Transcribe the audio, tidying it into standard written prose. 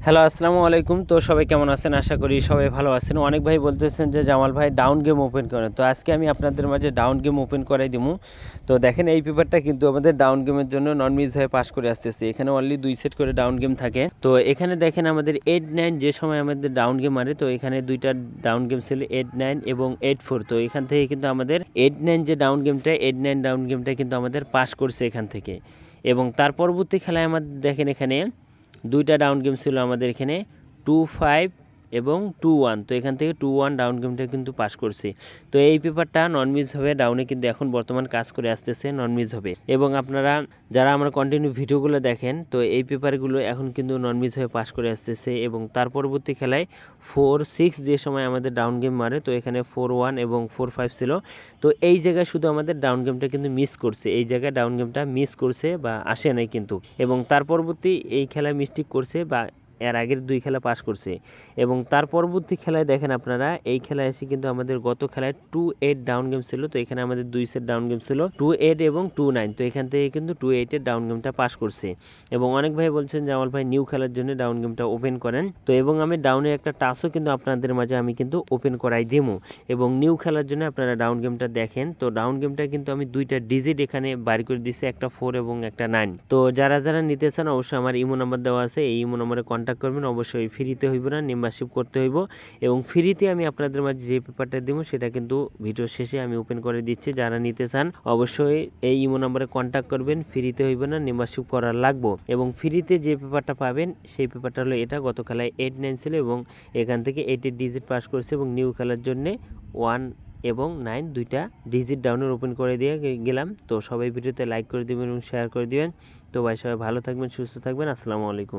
Hello, আসসালামু আলাইকুম। তো সবাই কেমন আছেন? আশা করি সবাই ভালো আছেন। অনেক ভাই বলতেছেন যে জামাল ভাই ডাউন গেম ওপেন করেন। তো আজকে আমি আপনাদের মাঝে ডাউন গেম ওপেন করাই দিমু। তো দেখেন এই পেপারটা কিন্তু আমাদের ডাউন গেমের জন্য নন মিস হয়ে পাস করে আসতেছে। এখানে অনলি 2 সেট করে ডাউন গেম থাকে। তো এখানে দেখেন আমাদের 8, 9 যে সময় আমাদের ডাউন গেম মারে, তো এখানে 2টা ডাউন গেম ছিল 8, 9 এবং 8, 4। তো এখান থেকে কিন্তু আমাদের 8, 9 যে ডাউন গেমটা 8, 9 ডাউন গেমটা কিন্তু আমাদের পাস করছে এখান থেকে। এবং তার পরবর্তী খেলায় আমাদের দেখেন এখানে 2টা ডাউন গেম ছিল আমাদের এখানে 2-5 এবং 2-1। তো এখান থেকে 2-1 ডাউন গেমটা কিন্তু পাস করছি। তো এই পেপারটা নন মিস হবে ডাউনে কিন্তু এখন বর্তমান কাজ করে আসতেছে, নন মিস হবে। এবং আপনারা যারা আমার কন্টিনিউ ভিডিওগুলো দেখেন, তো এই পেপারগুলো এখন কিন্তু নন মিস হয়ে পাস করে আসতেছে। এবং তার পরবর্তী খেলায় 4-6 যে সময় আমাদের ডাউন গেম মারে, তো এখানে 4-1 এবং 4-5 ছিল। তো এই জায়গায় শুধু আমাদের ডাউন গেমটা কিন্তু মিস করছে, এই জায়গায় ডাউন গেমটা মিস করছে বা আসে নাই কিন্তু। এবং তার পরবর্তী এই খেলায় মিস্টেক করছে বা এর আগের 2 খেলা পাস করছে। এবং তার পরবর্তী খেলায় দেখেন আপনারা, এই খেলায় এসে কিন্তু আমাদের গত খেলায় 2-8 ডাউন গেম ছিল। তো এখানে আমাদের 2 সেট ডাউন গেম ছিল 2-8 এবং 2-9। তো এখান থেকে কিন্তু 2-8 এর ডাউন গেমটা পাস করছে। এবং অনেক ভাই বলছেন যে আমার ভাই নিউ খেলার জন্য ডাউন গেমটা ওপেন করেন। তো এবং আমি ডাউনের একটা টাচও কিন্তু আপনাদের মাঝে আমি কিন্তু ওপেন করাই দেবো। এবং নিউ খেলার জন্য আপনারা ডাউন গেমটা দেখেন। তো ডাউন গেমটা কিন্তু আমি 2টা ডিজিট এখানে বাইর করে দিচ্ছি, একটা 4 এবং একটা 9। তো যারা যারা নিতে চান অবশ্যই আমার ইমো নাম্বার দেওয়া আছে, এই ইমো নাম্বারে কন্ট্যাক্ট করবেন। অবশ্যই ফ্রিতে হইব না, মেম্বারশিপ করতে হইব। এবং ফ্রিতে আমি আপনাদের মাঝে যে পেপারটা দেবো সেটা কিন্তু ভিডিও শেষে আমি ওপেন করে দিচ্ছি। যারা নিতে চান অবশ্যই এই ইমো নাম্বারে কন্ট্যাক্ট করবেন, ফ্রিতে হইব না, মেম্বারশিপ করার লাগবো। এবং ফ্রিতে যে পেপারটা পাবেন সেই পেপারটা হলো এটা, গত খেলায় 8, 9 ছিল এবং এখান থেকে 8 এর ডিজিট পাস করছে। এবং নিউ খেলার জন্যে 1 এবং 9 2টা ডিজিট ডাউনের ওপেন করে দিয়ে গেলাম। তো সবাই ভিডিওতে লাইক করে দিবেন এবং শেয়ার করে দিবেন। তো ভাই সবাই ভালো থাকবেন, সুস্থ থাকবেন। আসসালামু আলাইকুম।